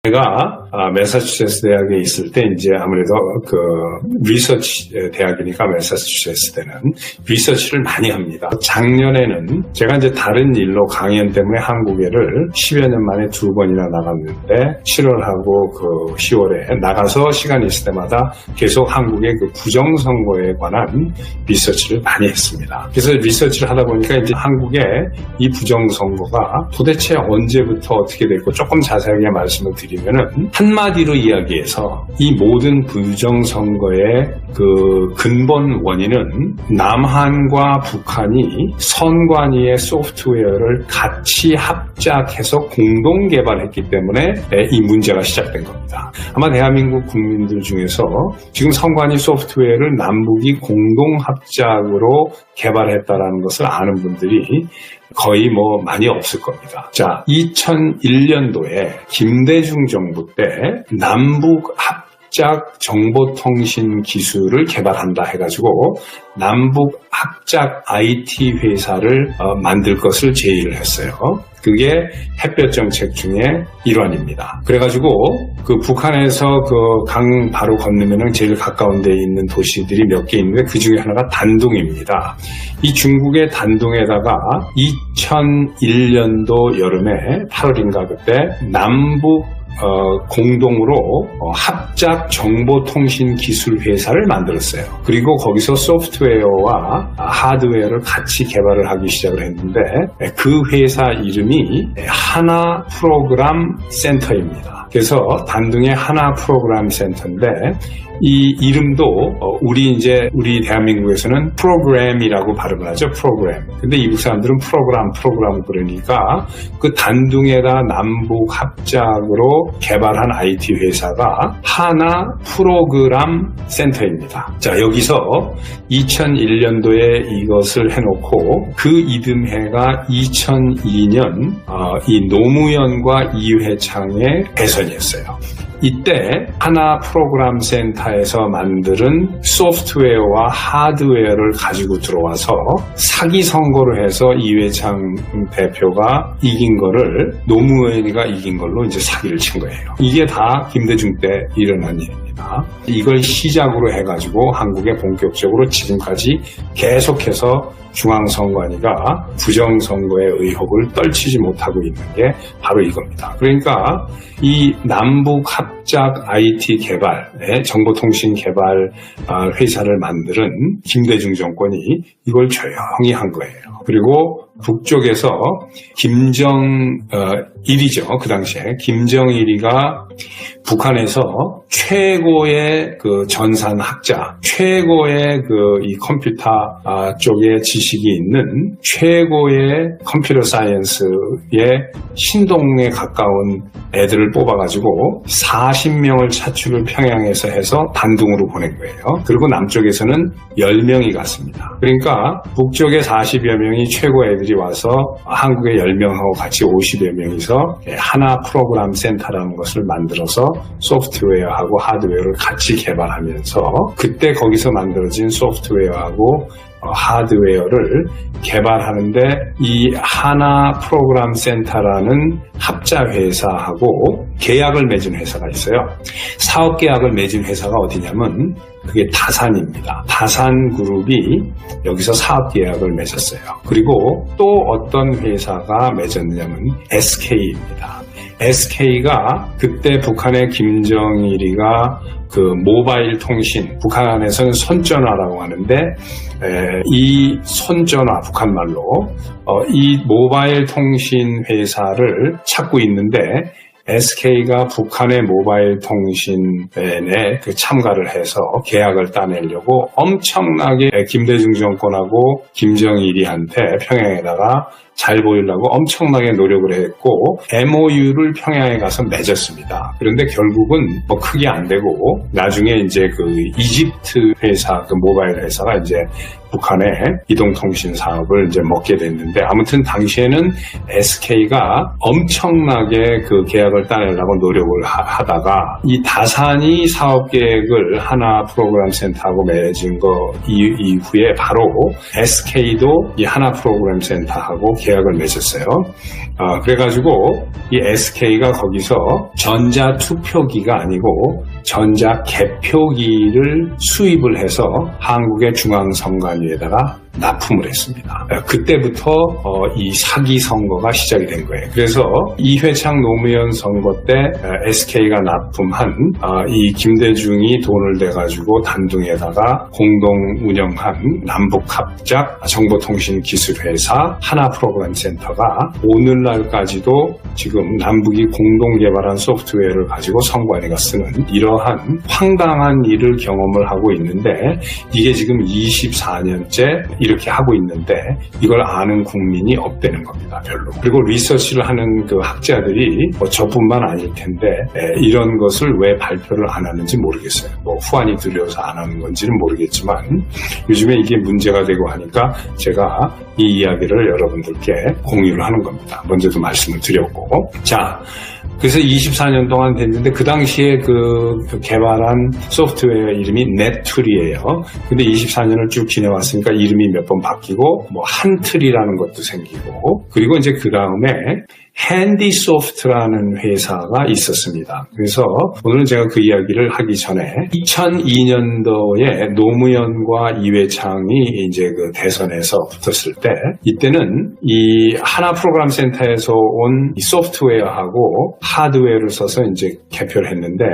제가 매사추세츠 대학에 있을 때 이제 아무래도 그 리서치 대학이니까 매사추세츠 때는 리서치를 많이 합니다. 작년에는 제가 이제 다른 일로 강연 때문에 한국에를 10여 년 만에 2번이나 나갔는데 7월하고 그 10월에 나가서 시간이 있을 때마다 계속 한국의 그 부정선거에 관한 리서치를 많이 했습니다. 그래서 리서치를 하다 보니까 이제 한국의 이 부정선거가 도대체 언제부터 어떻게 됐고 조금 자세하게 말씀을 드리면은 한마디로 이야기해서 이 모든 부정선거의 그 근본 원인은 남한과 북한이 선관위의 소프트웨어를 같이 합작해서 공동 개발했기 때문에 이 문제가 시작된 겁니다. 아마 대한민국 국민들 중에서 지금 선관위 소프트웨어를 남북이 공동 합작으로 개발했다라는 것을 아는 분들이 거의 많이 없을 겁니다. 자, 2001년도에 김대중 정부 때 남북 합작 정보통신 기술을 개발한다 해가지고 남북 합작 IT 회사를 만들 것을 제의를 했어요. 그게 햇볕 정책 중에 일환입니다. 그래가지고 그 북한에서 그 강 바로 건너면은 제일 가까운 데에 있는 도시들이 몇 개 있는데 그 중에 하나가 단둥입니다. 이 중국의 단둥에다가 2001년도 여름에 8월인가 그때 남북 공동으로 합작 정보통신 기술 회사를 만들었어요. 그리고 거기서 소프트웨어와 하드웨어를 같이 개발을 하기 시작을 했는데 그 회사 이름이 하나 프로그램 센터입니다. 그래서 단둥의 하나 프로그램 센터인데 이 이름도 우리 대한민국에서는 프로그램이라고 발음을 하죠. 프로그램. 근데 이북 사람들은 프로그램 그러니까 그 단둥에다 남북 합작으로 개발한 IT 회사가 하나 프로그램 센터입니다. 자, 여기서 2001년도에 이것을 해놓고 그 이듬해가 2002년 이 노무현과 이회창의 대선이었어요. 이때 하나 프로그램 센터에서 만드는 소프트웨어와 하드웨어를 가지고 들어와서 사기 선거를 해서 이회창 대표가 이긴 거를 노무현이가 이긴 걸로 이제 사기를 친 거예요. 이게 다 김대중 때 일어난 일입니다. 이걸 시작으로 해가지고 한국에 본격적으로 지금까지 계속해서 중앙선관위가 부정선거의 의혹을 떨치지 못하고 있는 게 바로 이겁니다. 그러니까 이 남북 합작 IT 개발, 정보통신 개발 회사를 만드는 김대중 정권이 이걸 조용히 한 거예요. 그리고 북쪽에서 김정일이죠. 그 당시에 김정일이가 북한에서 최고의 그 전산학자, 최고의 그 이 컴퓨터 쪽에 지식이 있는 최고의 컴퓨터 사이언스의 신동에 가까운 애들을 뽑아가지고 40명을 차출을 평양에서 해서 단둥으로 보낸 거예요. 그리고 남쪽에서는 10명이 갔습니다. 그러니까 북쪽에 40여 명이 최고 애들이 와서 한국에 10명하고 같이 50여 명이서 하나 프로그램 센터라는 것을 만들어서 소프트웨어하고 하드웨어를 같이 개발하면서 그때 거기서 만들어진 소프트웨어하고 하드웨어를 개발하는데 이 하나 프로그램 센터라는 합자 회사하고 계약을 맺은 회사가 있어요. 사업 계약을 맺은 회사가 어디냐면 그게 다산입니다. 다산그룹이 여기서 사업 계약을 맺었어요. 그리고 또 어떤 회사가 맺었냐면 SK입니다. SK가 그때 북한의 김정일이가 그 모바일 통신, 북한 안에서는 손전화라고 하는데 이 손전화, 북한말로 이 모바일 통신 회사를 찾고 있는데 SK가 북한의 모바일 통신에 그 참가를 해서 계약을 따내려고 엄청나게 김대중 정권하고 김정일이한테 평양에다가 잘 보이려고 엄청나게 노력을 했고 MOU를 평양에 가서 맺었습니다. 그런데 결국은 크게 안 되고 나중에 이제 그 이집트 회사, 그 모바일 회사가 이제 북한의 이동통신 사업을 이제 먹게 됐는데 아무튼 당시에는 SK가 엄청나게 그 계약을 따내려고 노력을 하다가 이 다산이 사업 계획을 하나 프로그램 센터하고 맺은 거 이후에 바로 SK도 이 하나 프로그램 센터하고 계약을 맺었어요. 그래가지고 이 SK가 거기서 전자 투표기가 아니고 전자 개표기를 수입을 해서 한국의 중앙선관위에다가 납품을 했습니다. 그때부터 이 사기 선거가 시작이 된 거예요. 그래서 이회창 노무현 선거 때 SK가 납품한 이 김대중이 돈을 대가지고 단둥에다가 공동 운영한 남북합작 정보통신기술회사 하나프로그램센터가 오늘날까지도 지금 남북이 공동 개발한 소프트웨어를 가지고 선관위가 쓰는 이러한 황당한 일을 경험을 하고 있는데, 이게 지금 24년째 이렇게 하고 있는데 이걸 아는 국민이 없다는 겁니다. 별로. 그리고 리서치를 하는 그 학자들이 저뿐만 아닐 텐데 이런 것을 왜 발표를 안 하는지 모르겠어요. 후환이 두려워서 안 하는 건지는 모르겠지만 요즘에 이게 문제가 되고 하니까 제가 이 이야기를 여러분들께 공유를 하는 겁니다. 먼저도 말씀을 드렸고, 자, 그래서 24년 동안 됐는데 그 당시에 그 개발한 소프트웨어 이름이 넷툴이에요. 근데 24년을 쭉 지내왔으니까 이름이 몇 번 바뀌고 뭐 한틀이라는 것도 생기고, 그리고 이제 그 다음에 핸디소프트라는 회사가 있었습니다. 그래서 오늘은 제가 그 이야기를 하기 전에 2002년도에 노무현과 이회창이 이제 그 대선에서 붙었을 때, 이때는 이 하나 프로그램 센터에서 온 이 소프트웨어하고 하드웨어를 써서 이제 개표를 했는데,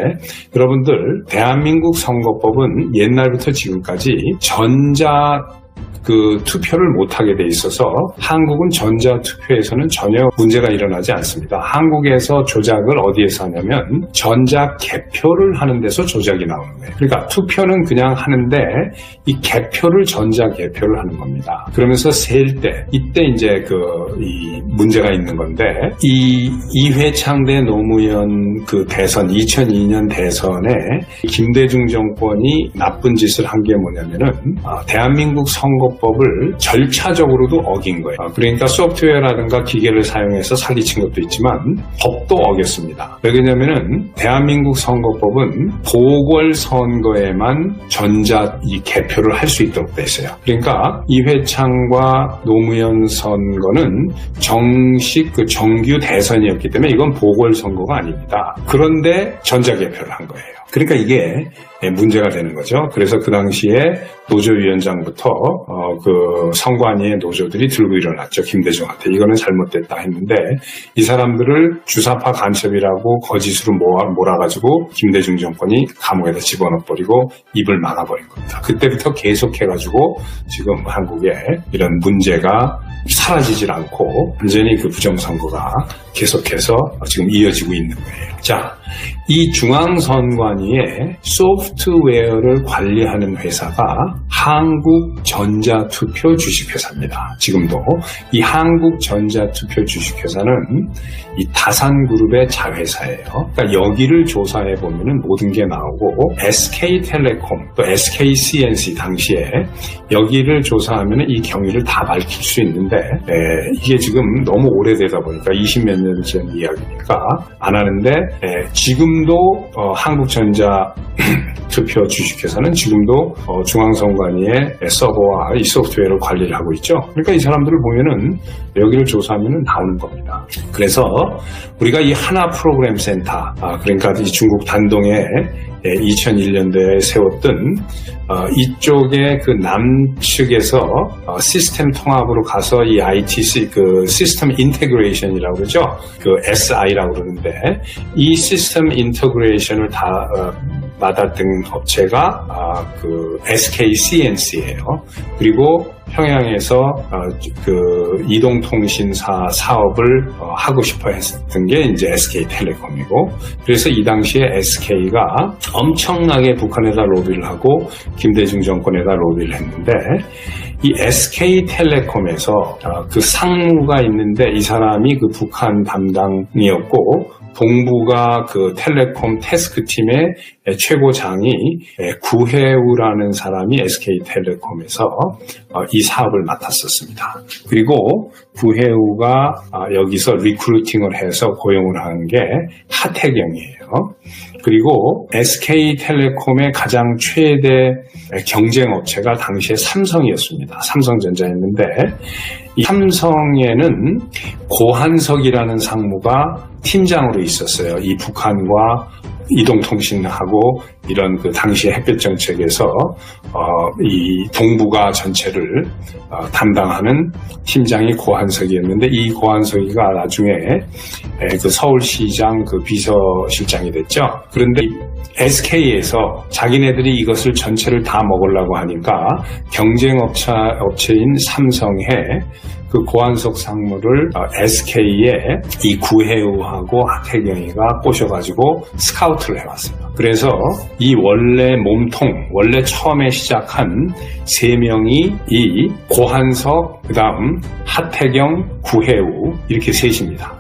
여러분들 대한민국 선거법은 옛날부터 지금까지 전자 투표를 못하게 돼 있어서 한국은 전자투표에서는 전혀 문제가 일어나지 않습니다. 한국에서 조작을 어디에서 하냐면 전자개표를 하는 데서 조작이 나오는 거예요. 그러니까 투표는 그냥 하는데 이 개표를 전자개표를 하는 겁니다. 그러면서 셀 때 이때 이제 이 문제가 있는 건데, 이 이회창 대 노무현 그 대선 2002년 대선에 김대중 정권이 나쁜 짓을 한 게 뭐냐면은 대한민국 선거법을 절차적으로도 어긴 거예요. 그러니까 소프트웨어라든가 기계를 사용해서 사기친 것도 있지만 법도 어겼습니다. 왜냐면은 대한민국 선거법은 보궐선거에만 전자 이 개표를 할 수 있도록 돼 있어요. 그러니까 이회창과 노무현 선거는 정식 그 정규 대선이었기 때문에 이건 보궐선거가 아닙니다. 그런데 전자개표를 한 거예요. 그러니까 이게 문제가 되는 거죠. 그래서 그 당시에 노조위원장부터 그 선관위의 노조들이 들고 일어났죠. 김대중한테 이거는 잘못됐다 했는데, 이 사람들을 주사파 간첩이라고 거짓으로 몰아가지고 김대중 정권이 감옥에다 집어넣어버리고 입을 막아버린 겁니다. 그때부터 계속해가지고 지금 한국에 이런 문제가 사라지질 않고 완전히 그 부정선거가 계속해서 지금 이어지고 있는 거예요. 자, 이 중앙선관위의 소프트웨어를 관리하는 회사가 한국전자투표 주식회사입니다. 지금도 이 한국전자투표 주식회사는 이 다산그룹의 자회사예요. 그러니까 여기를 조사해 보면은 모든 게 나오고, SK텔레콤 또 SKCNC 당시에 여기를 조사하면은 이 경위를 다 밝힐 수 있는데, 이게 지금 너무 오래되다 보니까 20몇 년 전 이야기니까 안 하는데, 지금도 한국전자투표 주식회사는 지금도 중앙선관위의 서버와 이 소프트웨어를 관리를 하고 있죠. 그러니까 이 사람들을 보면은 여기를 조사하면은 나오는 겁니다. 그래서 우리가 이 하나 프로그램 센터, 그러니까 이 중국 단동에 2001년도에 세웠던 이쪽에 그 남측에서 시스템 통합으로 가서 이 ITC 그 시스템 인테그레이션이라고 그러죠. 그 SI라고 그러는데, 이 시스템 인테그레이션을 다 맡았던 업체가 그 SKCNC예요. 그리고 평양에서 그 이동통신사 사업을 하고 싶어 했던 게 이제 SK텔레콤이고, 그래서 이 당시에 SK가 엄청나게 북한에다 로비를 하고 김대중 정권에다 로비를 했는데, 이 SK텔레콤에서 그 상무가 있는데 이 사람이 그 북한 담당이었고, 동부가 그 텔레콤 태스크팀의 최고장이 구혜우라는 사람이 SK텔레콤에서 이 사업을 맡았었습니다. 그리고 구혜우가 여기서 리크루팅을 해서 고용을 한 게 하태경이에요. 그리고 SK텔레콤의 가장 최대 경쟁 업체가 당시에 삼성이었습니다. 삼성전자였는데 이 삼성에는 고한석이라는 상무가 팀장으로 있었어요. 이 북한과 이동통신하고 이런 그 당시 햇볕 정책에서 이 동북아 전체를 담당하는 팀장이 고한석이었는데 이 고한석이가 나중에 그 서울시장 그 비서실장이 됐죠. 그런데 SK에서 자기네들이 이것을 전체를 다 먹으려고 하니까 경쟁 업체인 삼성에 그 고한석 상무를 SK에 이 구혜우하고 하태경이가 꼬셔가지고 스카우트를 해왔습니다. 그래서 이 원래 처음에 시작한 세 명이 이 고한석, 그 다음 하태경, 구혜우 이렇게 셋입니다.